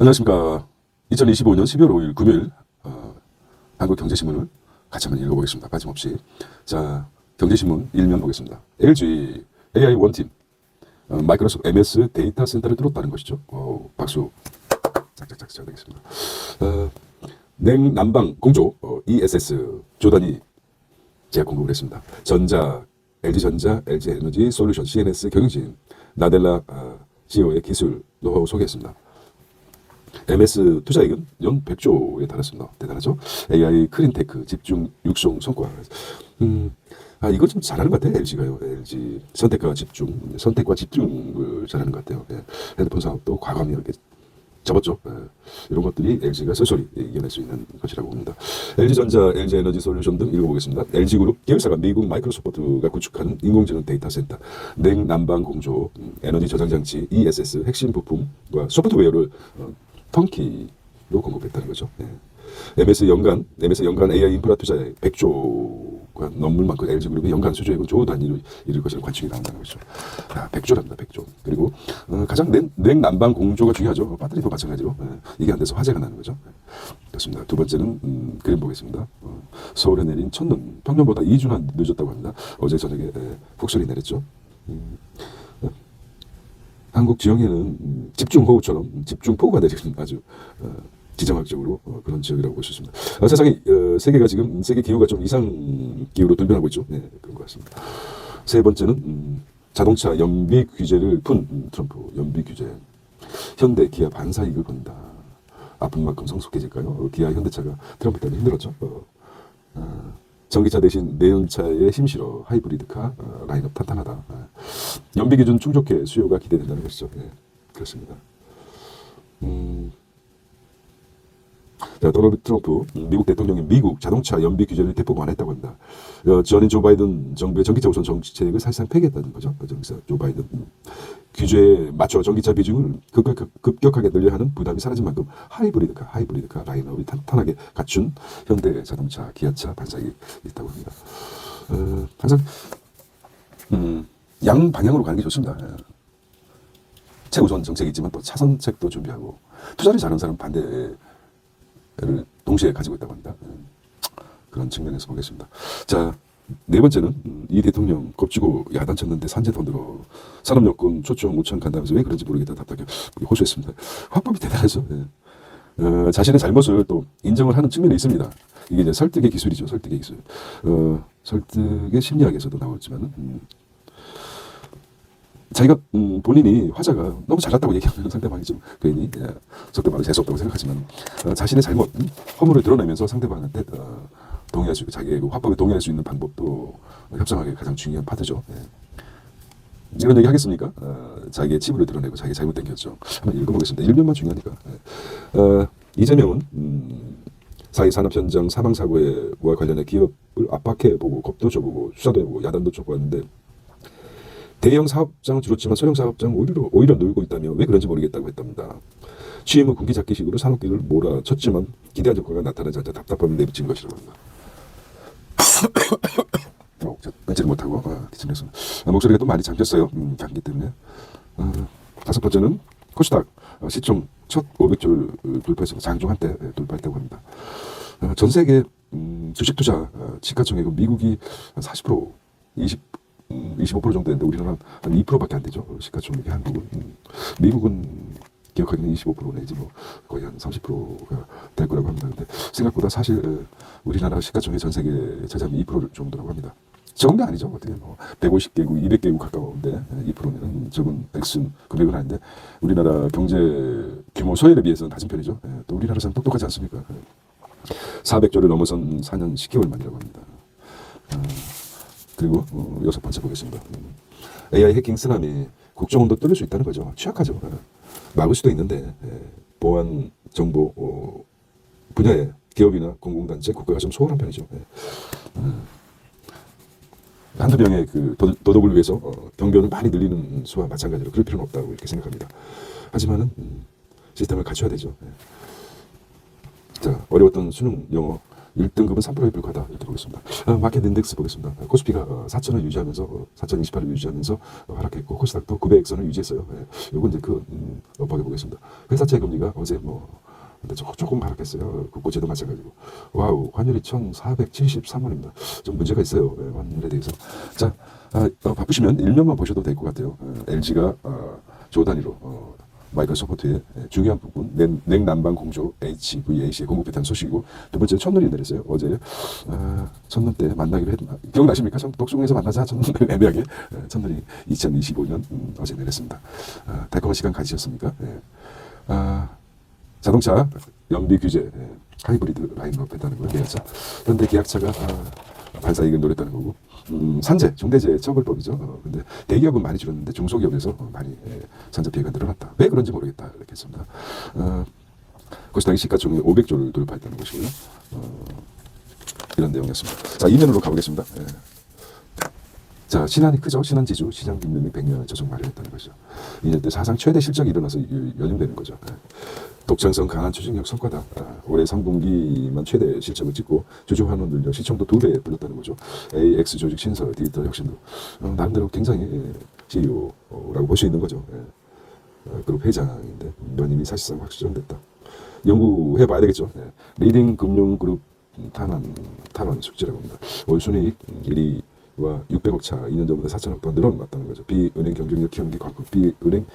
안녕하십니까. 2025년 12월 5일 금요일 한국경제신문을 같이 한번 읽어보겠습니다. 빠짐없이. 자, 경제신문 일면 보겠습니다. LG AI 원팀 마이크로소프트 MS 데이터 센터를 뚫었다는 것이죠. 박수. 짝짝짝 되겠습니다. 냉난방 공조 ESS 조단위 제약 공급을 했습니다. LG전자, LG에너지 솔루션, CNS 경영진, 나델라 CEO의 기술 노하우 소개했습니다. MS 투자액은 연 100조에 달했습니다. 대단하죠? AI 클린테크 집중 육성 성과. 이걸 좀 잘하는 것 같아요. LG가요. LG 선택과 집중을 잘하는 것 같아요. 예. 핸드폰 사업도 과감히 이렇게 접었죠. 예. 이런 것들이 LG가 스스로 이겨낼 수 있는 것이라고 봅니다. LG전자, LG에너지 솔루션 등 읽어보겠습니다. LG그룹 계열사가 미국 마이크로소프트가 구축하는 인공지능 데이터 센터, 냉난방 공조, 에너지 저장 장치, ESS 핵심 부품과 소프트웨어를 턴키로 공급했다는 거죠. 예. MS 연간 AI 인프라 투자액 100조가 넘을 만큼 LG그룹의 연간 수주액은 조 단위로 이를 것이라는 관측이 나온다는 거죠. 100조랍니다. 100조. 그리고 가장 냉난방 공조가 중요하죠. 배터리도 마찬가지로. 이게 안 돼서 화재가 나는 거죠. 그렇습니다. 두 번째는 그림 보겠습니다. 서울에 내린 첫눈 평년보다 2주나 늦었다고 합니다. 어제 저녁에 폭설이 내렸죠. 한국 지형에는 집중호우처럼 집중폭우가 내리는 아주 지정학적으로 그런 지역이라고 볼 수 있습니다. 세상에 세계가 지금 세계 기후가 좀 이상 기후로 돌변하고 있죠. 네, 그런 것 같습니다. 세 번째는 자동차 연비 규제를 푼 트럼프. 연비 규제. 현대 기아 반사 이익을 본다. 아픈 만큼 성숙해질까요? 기아 현대차가 트럼프 때문에 힘들었죠. 전기차 대신 내연차에 힘실어 하이브리드카 라인업 탄탄하다. 연비 기준 충족해 수요가 기대된다는 것이죠. 네, 그렇습니다. 자, 도널드 트럼프 미국 대통령이 미국 자동차 연비 규제를 대폭 완화했다고 합니다. 전인 조 바이든 정부의 전기차 우선 정책을 사실상 폐기했다는 거죠. 조 바이든 규제에 맞춰 전기차 비중을 급격하게 늘려야 하는 부담이 사라진 만큼 하이브리드카 라인업이 탄탄하게 갖춘 현대 자동차, 기아차 반사이 있다고 합니다. 항상 양 방향으로 가는 게 좋습니다. 최우선 정책이 있지만 또 차선책도 준비하고 투자를 잘하는 사람 반대를 동시에 가지고 있다고 합니다. 그런 측면에서 보겠습니다. 자, 네 번째는 이 대통령 겁주고 야단 쳤는데 산재 돈으로 산업여권 초청 우청 간다면서 왜 그런지 모르겠다 답답하게 호소했습니다. 화법이 대단하죠. 자신의 잘못을 또 인정을 하는 측면이 있습니다. 이게 이제 설득의 기술이죠. 설득의 기술. 설득의 심리학에서도 나왔지만 자기가 본인이 화자가 너무 잘났다고 얘기하면 상대방이 좀 괜히 속대방을 재수없다고 생각하지만 자신의 잘못, 허물을 드러내면서 상대방한테 동의할 수 있고 자기의 화법에 동의할 수 있는 방법도 협상하기 가장 중요한 파트죠. 이런 얘기 하겠습니까? 자기의 치부를 드러내고 자기 잘못된 결정 한번 읽어보겠습니다. 일면만 중요하니까. 이재명은 4.2 산업 현장 사망 사고와 관련해 기업을 압박해보고 겁도 줘보고 수사도 해보고 야단도 쳐보았는데 대형 사업장은 줄었지만 소형 사업장은 오히려 늘고 있다며 왜 그런지 모르겠다고 했답니다. 취임 후 군기잡기식으로 산업계를 몰아쳤지만 기대한 효과가 나타나지 않자 답답함을 내비친 것이라고 합니다. 끊지를 못하고 기침해서 목소리가 또 많이 잠겼어요. 감기 때문에. 다섯 번째는 코스닥 시총 첫 500조를 돌파해서 장중 한때 돌파했다고 합니다. 전 세계 주식 투자 시가총액은 미국이 한 40%, 25% 정도 되는데 우리는 한 2%밖에 안 되죠. 시가총액이 한국은. 미국은 기억하기는 25% 내지 뭐 거의 한 30%가 될 거라고 합니다. 근데 생각보다 사실 우리나라 시가총액 전 세계 차지하면 2% 정도라고 합니다. 적은 게 아니죠. 어떻게 뭐 150개국, 200개국 가까운데 2%면 적은 액수 금액은 아닌데 우리나라 경제 규모 소액에 비해서는 낮은 편이죠. 또 우리나라 사람 똑똑하지 않습니까? 400조를 넘어선 4년 10개월 만이라고 합니다. 그리고 여섯 번째 보겠습니다. AI 해킹 쓰나미 국정원도 뚫릴 수 있다는 거죠. 취약하죠. 막을 수도 있는데 보안 정보 분야의 기업이나 공공단체 국가가 좀 소홀한 편이죠. 한두 명의 그 도덕을 위해서 경비원을 많이 늘리는 수와 마찬가지로 그럴 필요는 없다고 이렇게 생각합니다. 하지만은 시스템을 갖춰야 되죠. 자, 어려웠던 수능 영어 1등급은 3%의 불과다. 이렇게 보겠습니다. 마켓 인덱스 보겠습니다. 코스피가 4,000을 유지하면서 4,028을 유지하면서 하락했고 코스닥도 900선을 유지했어요. 요건 이제 보게 보겠습니다. 회사채 금리가 어제 근데 조금 하락했어요. 국고채도 마찬가지고. 와우, 환율이 1,473원입니다. 좀 문제가 있어요. 환율에 대해서. 자, 바쁘시면 일면만 보셔도 될 것 같아요. LG가 조 단위로 마이크로소프트의 중요한 부분 냉난방 공조 HVAC에 공급했다는 소식이고, 두 번째 첫눈이 내렸어요. 어제 첫눈 때 만나기로 했나 기억나십니까? 독수궁에서 만나자 첫눈 애매하게 첫눈이 2025년 어제 내렸습니다. 달콤한 시간 가지셨습니까? 자동차 연비 규제 하이브리드 라인업 했다는 거예요. 계약차. 그런데 계약차가 발사 이익을 노렸다는 거고, 산재, 중대재해 처벌법이죠. 근데 대기업은 많이 줄었는데 중소기업에서 많이 산재 피해가 늘어났다. 왜 그런지 모르겠다. 이렇게 했습니다. 코스닥이 시가총액 500조를 돌파했다는 것이고요. 이런 내용이었습니다. 자, 이면으로 가보겠습니다. 자, 신한이 크죠. 신한지주 시장 김림이 100년 저속 마련했다는 것이죠. 2년 때 사상 최대 실적이 일어나서 연용되는 거죠. 독창성 강한 추진력 성과다. 올해 3분기만 최대 실적을 찍고 주주 환원 늘려 시총도 2배 불렸다는 거죠. AX 조직 신설, 디지털 혁신도 나름대로 굉장히 CEO라고 볼 수 있는 거죠. 그룹 회장인데 연임이 사실상 확정됐다. 연구해 봐야 되겠죠. 리딩 금융그룹 탄원 숙지라고 합니다. 월 순이익 1위와 600억 차, 2년 전보다 4천억 더 늘어났다는 거죠. 비은행 경쟁력 키우는 게 관건, 비은행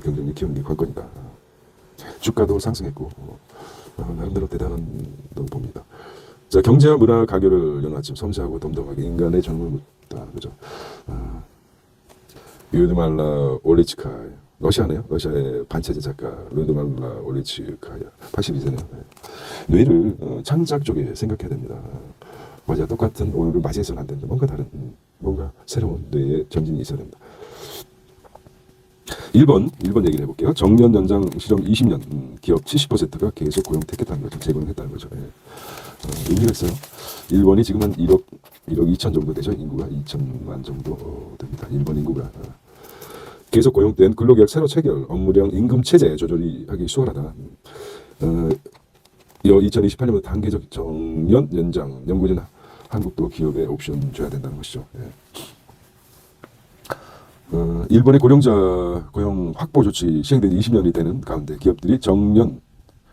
경쟁력 키우는 게 관건이다. 주가도 상승했고 나름대로 대단하다고 봅니다. 자, 경제와 문화 가교를 여는 아침 섬세하고 덤덤하게 인간의 젊음을 묻다. 그죠? 류드말라 올리츠카, 러시아네요. 러시아의 반체제 작가 류드말라 올리츠카야 82세네요. 뇌를 창작 쪽에 생각해야 됩니다. 맞아, 똑같은 오늘을 맞이해서는 안 된다. 뭔가 다른, 뭔가 새로운 뇌의 전진이 있어야 됩니다. 1번 얘기를 해볼게요. 정년 연장 실험 20년, 기업 70%가 계속 고용 택했다는 거죠. 재고는 했다는 거죠. 의미가 있어요. 1번이 지금 한 1억 2천 정도 되죠. 인구가 2천만 정도 됩니다. 1번 인구가. 계속 고용된 근로계약 새로 체결, 업무량 임금 체제 조절이 하기 수월하다. 2028년부터 단계적 정년 연장, 연구진 한국도 기업에 옵션 줘야 된다는 것이죠. 일본의 고령자 고용 확보 조치 시행된 20년이 되는 가운데 기업들이 정년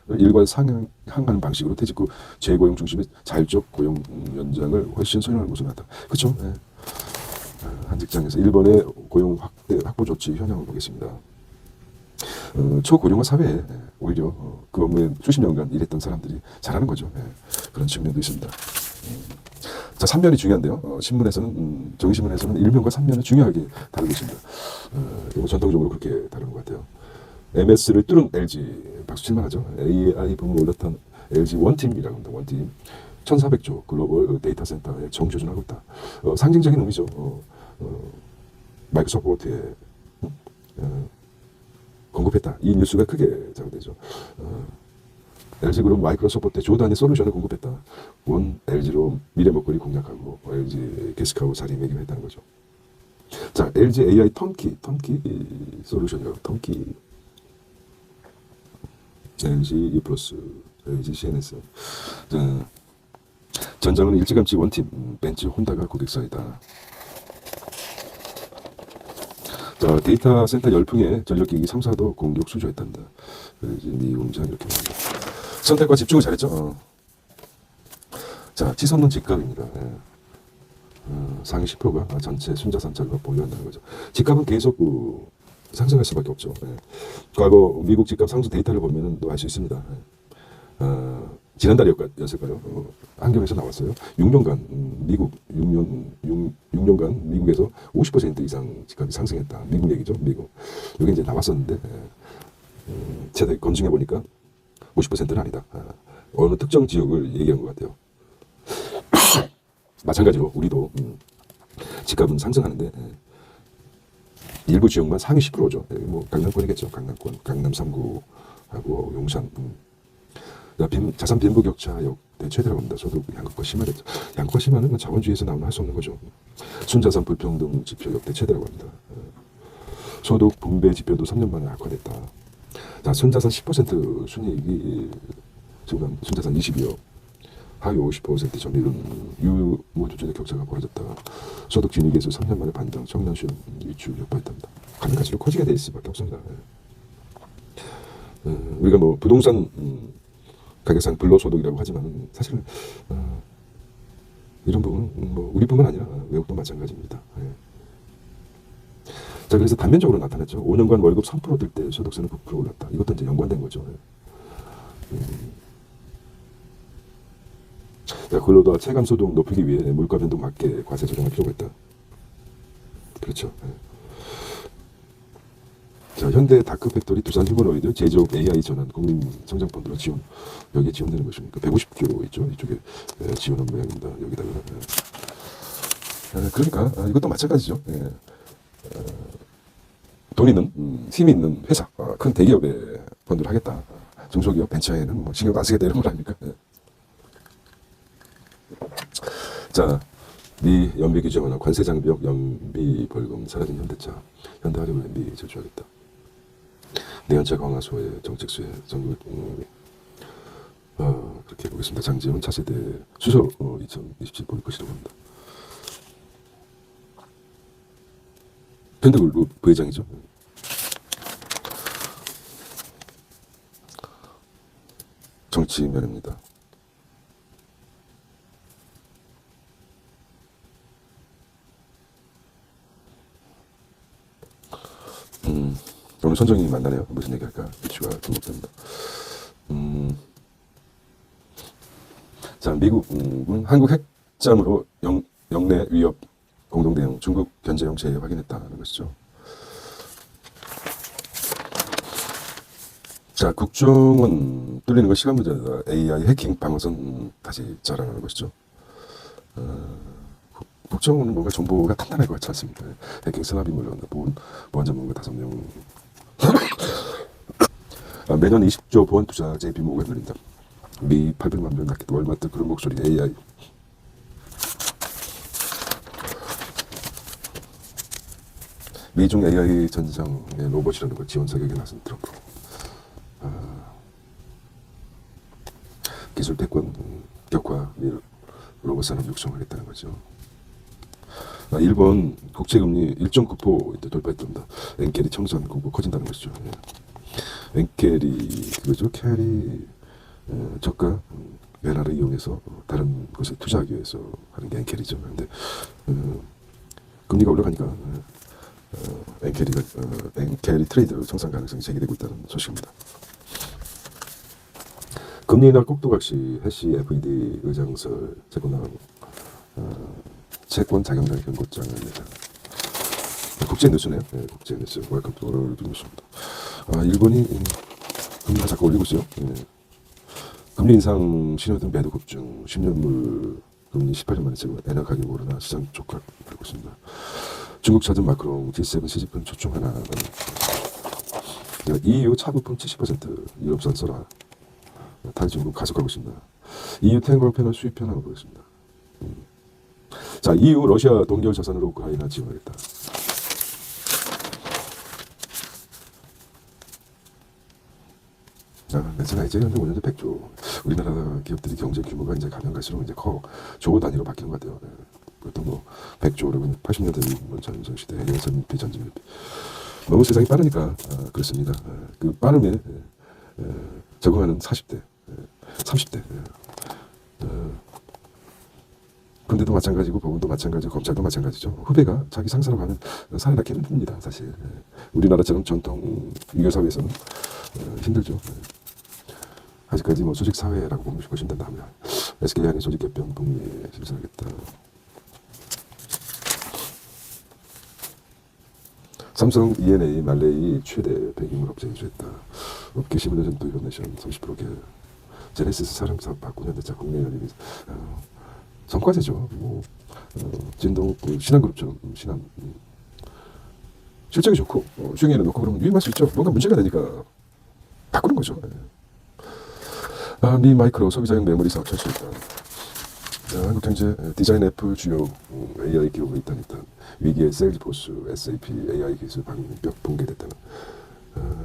일괄 상향하는 방식으로 퇴직 후 재고용 중심의 자율적 고용 연장을 훨씬 선호하는 것으로 나타났다. 그렇죠? 한 직장에서 일본의 고용 확보 조치 현황을 보겠습니다. 초고령화 사회에 오히려 그 업무에 수십 년간 일했던 사람들이 잘하는 거죠. 그런 측면도 있습니다. 자, 3면이 중요한데요. 신문에서는 정신문에서는 1면과 3면을 중요하게 다루고 있습니다. 이거 전통적으로 그렇게 다루는 것 같아요. MS를 뚫은 LG 박수 칠만하죠. AI 부문을 올렸던 LG 원팀이라고 합니다. 원팀 1,400조 글로벌 데이터 센터에 정조준하고 있다. 상징적인 의미죠. 마이크로소프트에 공급했다. 이 뉴스가 크게 작용되죠. LG그룹 마이크로소프트에 조 단위 솔루션을 공급했다. 원 LG로 미래 먹거리 공략하고 LG 게스카우 자리매김했다는 거죠. 자, LG AI 턴키 솔루션이라고 턴키. LG U+, LG CNS. 자, 전장은 일찌감치 원팀, 벤츠 혼다가 고객사이다. 자, 데이터 센터 열풍에 전력기기 3사도 공격 수주했단다. 미공장 이렇게 봅니다. 선택과 집중을 잘했죠. 자, 치솟는 집값입니다. 상위 10%가 전체 순자산자가 보유한다는 거죠. 집값은 계속 상승할 수밖에 없죠. 과거 미국 집값 상승 데이터를 보면은 또 알 수 있습니다. 지난달이었을까요? 한경에서 나왔어요. 6년간 미국 6년간 미국에서 50% 이상 집값이 상승했다. 미국 얘기죠. 미국. 여기 이제 나왔었는데 제가 검증해 보니까 50%는 아니다. 어느 특정 지역을 얘기한 것 같아요. 마찬가지로 우리도 집값은 상승하는데 일부 지역만 상위 10%죠. 뭐 강남권이겠죠. 강남권, 강남 3구하고 용산. 자산 빈부 격차 역대 최대라고 합니다. 소득 양극화 심화됐죠. 양극화 심화는 뭐 자본주의에서 나오면 할 수 없는 거죠. 순자산 불평등 지표 역대 최대라고 합니다. 소득 분배 지표도 3년 만에 악화됐다. 자, 순자산 10% 순이익이 지금 순자산 22억, 하위 50% 점유율은 유무주택 격차가 벌어졌다. 소득 진입에서 3년 만에 반등, 청년시험 위축 여파했답니다. 가는 갈수록 커지게 될 수밖에 없습니다. 우리가 뭐 부동산 가격상 불로소득이라고 하지만 사실은 이런 부분은 뭐 우리뿐만 아니라 외국도 마찬가지입니다. 자, 그래서 단면적으로 나타났죠. 5년간 월급 3% 뜰 때 소득세는 9% 올랐다. 이것도 이제 연관된 거죠. 자, 근로자 체감 소득 높이기 위해 물가 변동 맞게 과세 조정할 필요가 있다. 그렇죠. 자, 현대 다크팩토리 두산 휴머노이드 제조업 AI 전환 국민 성장펀드로 지원, 여기에 지원되는 것입니까? 150조 있죠. 이쪽에 지원한 모양입니다. 여기다가. 그러니까 이것도 마찬가지죠. 돈 있는 힘이 있는 회사, 큰 대기업에 펀드를 하겠다. 중소기업 벤처에는 뭐 신경 안 쓰겠다 이런 걸 아닙니까? 자, 미 연비 규제 완화, 관세 장벽, 연비 벌금 사라진 현대차, 현대화력을 연비 제조하겠다. 내연차 강화 소외, 정책 수혜, 정부 그렇게 보겠습니다. 장지원 차세대 수소 2027 보일 것이라고 합니다. 현대그룹 부회장이죠. 정치 면입니다. 오늘 선정이 만나네요. 무슨 얘기할까? 이슈가 등록됩니다. 자, 미국은 한국 핵잠으로 영내 위협 공동대응 중국 견제용 제의 확인했다는 것이죠. 자, 국정원 뚫리는 건 시간 문제다. AI 해킹 방어선 다시 자라나는 것이죠. 국정원은 뭔가 정보가 탄탄할 것 같지 않습니다. 해킹 스나비 물러간다. 보안 전문가 5명. 매년 20조 보안 투자 JP모건이 늘린다. 미 800만 명 낳겠다. 월마트 그런 목소리 AI. 미중 AI 전장의 로봇이라는 걸 지원 사격에 나선 트럼프. 기술 대권 격화 로봇 산업 육성하겠다는 거죠. 일본 국채금리 1.9% 돌파했답니다. 엔캐리 청산 공고 커진다는 것이죠. 엔캐리 그거죠. 캐리 저가 엔화를 이용해서 다른 곳에 투자하기 위해서 하는 게 엔캐리죠. 그런데 금리가 올라가니까 엔캐리 트레이드 청산 가능성이 제기되고 있다는 소식입니다. 금리 인하 꼭두각시 해시 FED 의장설 재건하고 채권 자격날 경고장을 냅니다. 국제 뉴스네요. 국제 뉴스. 웰컴 투 월드 뉴스입니다. 일본이 금리가 자꾸 올리고 있어요. 금리 인상 신호등 매도 급증, 10년물 금리 18년 만에 제고 엔화 가격 오르나 시장 촉각 되고 있습니다. 중국 찾은 마크롱 G7 시집은 초청 하나. EU 차부품 70% 유럽산 소라 탈중국 가속하고 있습니다. EU 탱글 패널 수입 현황을 보겠습니다. 자, EU 러시아 동결 자산으로 우크라이나 지원하겠다. 제가 이제 현재 5년째 100조. 우리나라 기업들이 경제 규모가 이제 가면 갈수록 이제 조 단위로 바뀌는 것 같아요. 보통 뭐 100조라고 80년대 전성 시대 S&P 전지비. 너무 세상이 빠르니까 그렇습니다. 그 빠름에 적응하는 40대, 30대. 군대도 마찬가지고 법원도 마찬가지고 검찰도 마찬가지죠. 후배가 자기 상사라고 하면 사내나 기는 듭니다. 사실 우리나라처럼 전통 유교사회에서는 힘들죠. 아직까지 뭐 조직 사회라고 보시면 된다 합니다. SK 한의 조직 개편 북미에 실시하겠다. 삼성 E&A 말레이 최대 배기물 업체 인수했다. 업계 시뮬레이션 이노베이션 30%개 제네시스 사령사업 바꾼 현대차 국내 연임이 성과제죠. 뭐 진동 신한그룹처럼 신한 실적이 좋고 수익에는 놓고 그러면 유임할 수 있죠. 뭔가 문제가 되니까 바꾸는 거죠. 미 마이크로 소비자용 메모리 사업 철수했다. 한국경제 디자인 애플 주요 AI 기업으로 일단 위기에 세일즈포스, SAP AI 기술 방벽 붕괴됐다는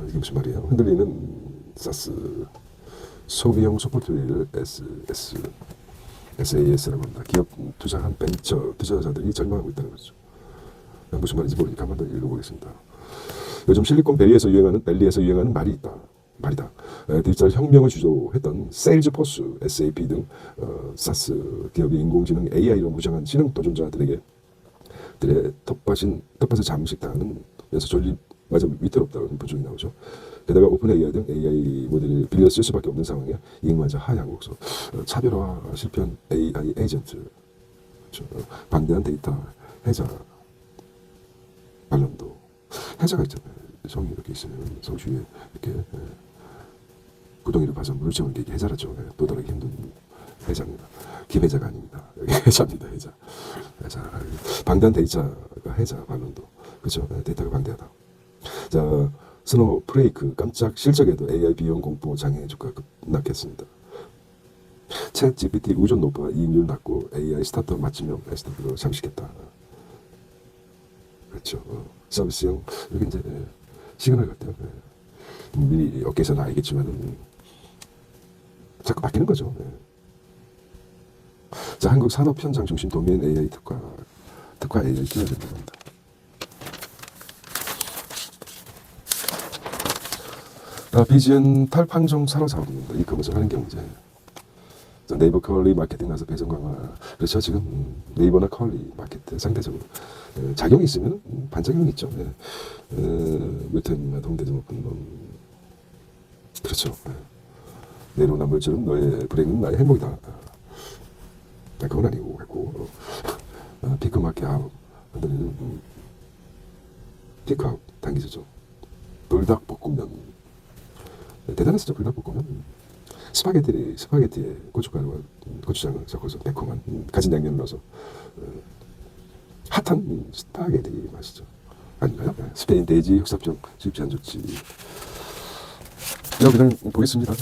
이게 무슨 말이에요? 흔들리는 사스 소비형 소프트웨어를 SS SAS라고 합니다. 기업 투자한 벤처 투자자들이 절망하고 있다는 거죠. 무슨 말인지 모르니까 한번 더 읽어보겠습니다. 요즘 실리콘밸리에서 유행하는 말이다. 디지털 혁명을 주도했던 세일즈포스, SAP 등 사스 기업이 인공지능 AI로 무장한 지능 도전자들의 텃밭을 잠식당하는 면서 졸리마저 위태롭다는 분석이 나오죠. 게다가 오픈 AI 등 AI 모델을 빌려 쓸 수밖에 없는 상황에 이익마저 하향하고 차별화 실패한 AI 에이전트, 그렇죠. 방대한 데이터 해자 반론도 해자가 있잖아요. 성이 이렇게 있으면 성 주위에 이렇게 구덩이를 봐서 물을 채우는 게 이게 해자라죠. 도달하기 힘든 해자입니다. 김해자가 아닙니다. 여기 해자입니다. 해자. 방대한 데이터가 해자 반론도, 그렇죠. 데이터가 방대하다. 자, 스노우프레이크 깜짝 실적에도 AI 비용 공포 장애 주가 급락했습니다. 챗 GPT 의존 높아 이익률 낮고 AI 스타트업 맞춤형 SW로 잠식했다. 그렇죠. 서비스형 여기 이제 시그널 같아요. 미리 업계에서는 알겠지만 자꾸 바뀌는 거죠. 자, 한국 산업 현장 중심 도메인 AI 특화 AI 기업이 됩니다. BGN 탈판정 산업사업입니다. 이커머스 하는 경제. 네이버 컬리 마케팅 나서 배송 강화. 그렇죠. 지금 네이버나 컬리 마케팅 상대적으로 작용이 있으면 반작용이 있죠. 뮤턴이나 동대도 높은 놈. 그렇죠. 내로남불처럼 너의 불행은 나의 행복이다. 그건 아니고 했고 피크마켓 아웃. 피크아웃 당기죠. 불닭볶음면. 대단했었죠. 불닭볶음면. 스파게티에 고춧가루와 고추장을 섞어서 매콤한 가진 양념을 넣어서 핫한 스파게티 맛이죠. 아닌가요? 스페인 돼지 흑사병 수입지 안 좋지. 그냥 보겠습니다.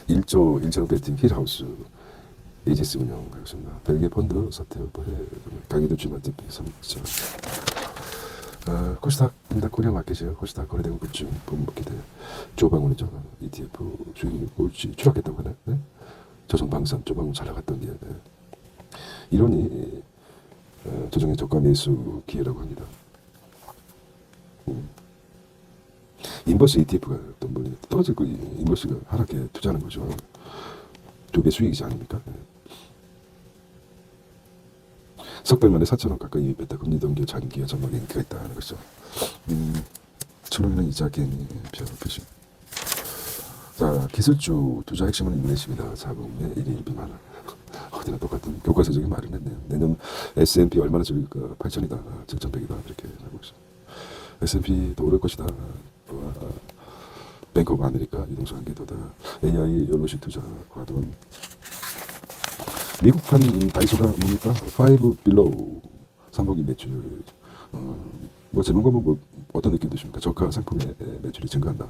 1조 1천억 배팅 힐하우스 에이지스 운영하겠습니다. 벨기에 펀드 사태 여부에 강의도 주마티 선물죠. 코스닥입니다. 코리아 마켓이에요. 코스닥 거래대금 급증 본목기대 조방훈이죠. ETF 주식이 꼴찌 추락했다고 하나요? 네? 조선방산 조방훈 잘 나갔던 게 이론이 조정의 저가 매수 기회라고 합니다. 인버스 ETF가 또 뭐 떨어질 거 인버스가 하락해 투자하는 거죠. 2배 수익이지 않습니까? 네. 석 달 만에 4천원 가까이 유입했다. 금리 동기 장기와 전망에 인기가 있다는 것이죠. 출렁이는 이자 개인이 표시. 자, 기술주 투자 핵심은 인내심이다. 자금의 1위 1비 많아. 어디나 똑같은 교과서적인 말을 했네요. 내년 S&P 얼마나 줄일까? 8천이다. 7,100이다. 이렇게 하고 있어. S&P도 오를 것이다. 뱅크 오브 아메리카 이동수 한계도다. AI 연로식 투자 과돈. 미국판 다이소가 뭡니까? 5 below 삼복이 매출. 뭐 제목은 뭐 어떤 느낌 드십니까? 저가 상품의 매출이 증가한다.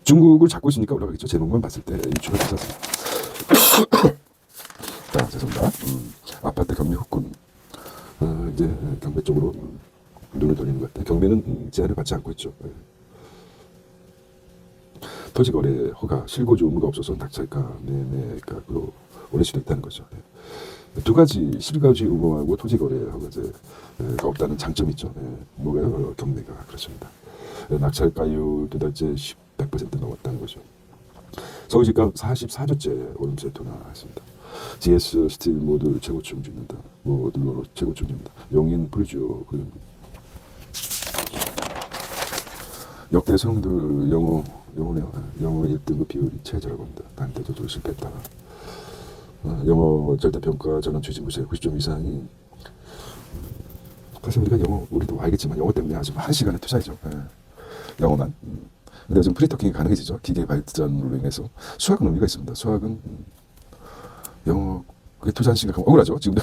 중국을 잡고 있으니까 올라가겠죠. 제목만 봤을 때 유출을 했었습니다. 자, 죄송합니다. 아파트 경매 후군. 이제 경매 쪽으로 눈을 돌리는 것 같아요. 경매는 제한을 받지 않고 있죠. 토지거래 허가, 실거주 의무가 없어서 낙찰가, 매매가로 올릴 수도 있다는 거죠. 두 가지 실거주 의무하고 토지거래 허가제가 없다는 장점이 있죠. 뭐가요? 경매가 그렇습니다. 낙찰가율 2달째 100% 넘었다는 거죠. 서울집값 44조째 오름세 둔화했습니다. GS 스틸 모두 최고점 찍는다. 모듈로 최고점 찍는다. 용인 프리주어 역대 성들 영어네요. 영어 1등급 비율이 최저라고 합니다. 단대 조절 실패했다. 영어 절대평가 전원 취지무세 90점 이상이 사실 우리가 영어 우리도 알겠지만 영어 때문에 아주 많은 시간을 투자하죠. 영어만. 근데 요즘 프리토킹이 가능해지죠. 기계 발전으로 인해서. 수학은 의미가 있습니다. 수학은 영어에 투자한 시간 억울하죠. 지금도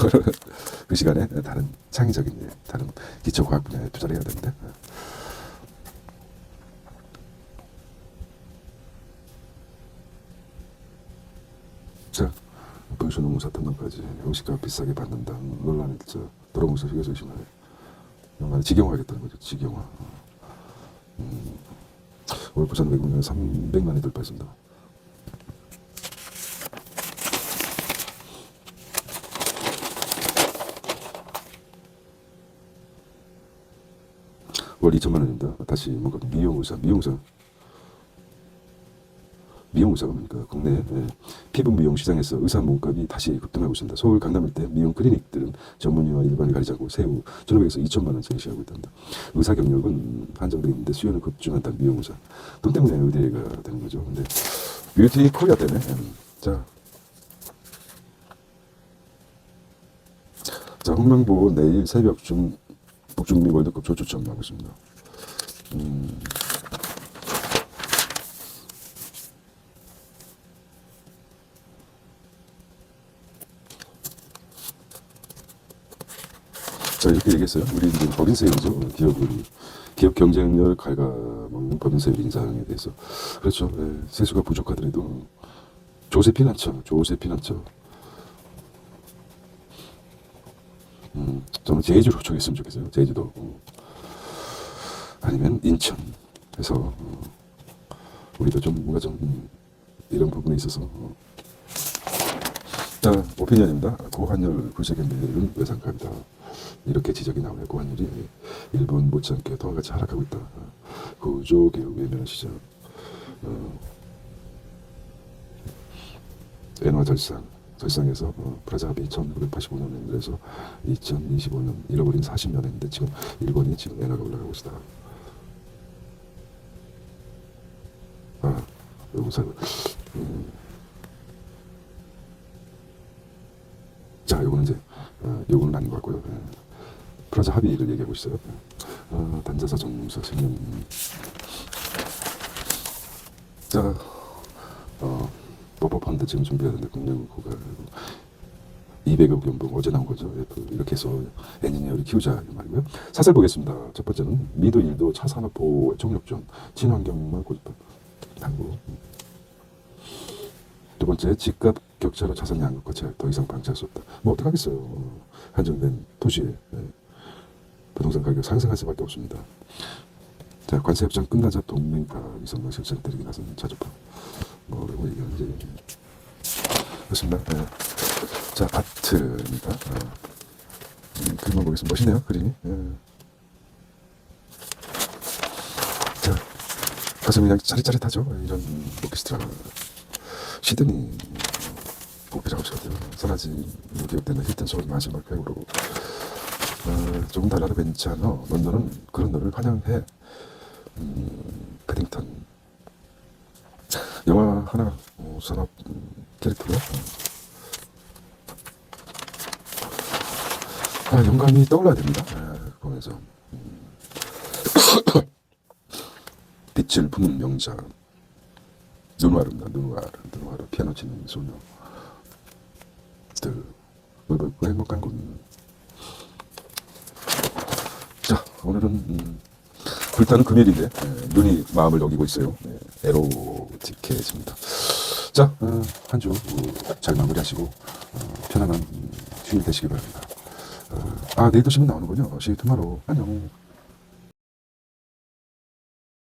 그 시간에 다른 창의적인 일, 다른 기초과학 분야에 투자를 해야 되는데. 자, 분수농무 사탄당까지 음식값 비싸게 받는다. 논란이 진짜 돌아오는 소식이 조심하네. 영화를 직영화하겠다는 거죠. 직영화. 오늘 부산 외국인은 300만이 돌파했습니다. 월 2천만 원입니다. 다시 뭔가 미용의사, 미용의사가 뭡니까? 국내 피부 미용 시장에서 의사 몸값이 다시 급등하고 있습니다. 서울 강남 일대 미용 클리닉들은 전문의와 일반을 가리지 않고 세후 1,500에서 2천만 원 제시하고 있답니다. 의사 경력은 한정되어 있는데 수요는 급증한다는 미용의사. 돈 때문에 의대가 되는 거죠. 근데 뷰티 코리아 때문에 자, 홍명보 내일 새벽 북중미 월드컵 조추첨하고 있습니다. 자, 이렇게 얘기했어요. 우리 이제 법인세율이죠. 기업 경쟁력을 갉아먹는 법인세율 인상에 대해서. 그렇죠. 세수가 부족하더라도 조세 피난처. 저는 제주로 정했으면 좋겠어요. 제주도. 아니면 인천에서 우리도 좀 뭔가 좀 이런 부분에 있어서 자, 오피니언입니다. 고환율 구세경매율은 외상가입니다. 이렇게 지적이 나오네요. 고환율이 일본 못지않게 동화 같이 하락하고 있다. 구조개혁 외면한 시장. 엔화 절상에서 프라자 합의 1985년에서 2025년 잃어버린 40년인데 지금 일본이 지금 엔화가 올라가고 있다. 자, 요거는 이제 요거는 아닌 것 같고요. 프라자 합의를 얘기하고 있어요. 단자사 정무사 생명. 자, 버퍼펀드 지금 준비해야 되는데 금융구가 200억 연봉 어제 나온 거죠. 이렇게 해서 엔지니어를 키우자 이 말이고요. 사설 보겠습니다. 첫 번째는 미도 일도 차산업보호 총력전 친환경만 고집한 당국. 두 번째, 집값 격차로 자산 양극화 제약 더 이상 방치할 수 없다. 뭐 어떡하겠어요. 한정된 도시에 부동산 가격 상승할 수밖에 없습니다. 자, 관세 협정 끝나자 동맹파 위성과 실전 때리기 나선 자주파. 뭐라고 얘기하는지 그렇습니다. 자, 아트입니다. 그림만 보겠습니다. 멋있네요, 그림이. 자, 가슴이 그냥 짜릿짜릿하죠. 이런 오케스트라. 시드니 오페라 하우스거든요. 사라지 기억되는 힐튼 서울 마지막 회고로 조금 달라도 괜찮아. 런던은 그런 너를 환영해. 패딩턴 영화 하나 산업 캐릭터로 영감이 떠올라야 됩니다. 보면서 빛을 품은 명자 누누아르입니다. 누누아르 피아노 치는 소녀. 뭐 행복한 곳. 자, 오늘은 불타는 금요일인데 눈이 마음을 녹이고 있어요. 에로티켓입니다. 자, 한 주 잘 마무리하시고 편안한 휴일 되시기 바랍니다. 내일도 신문 나오는군요. 시투마로 안녕.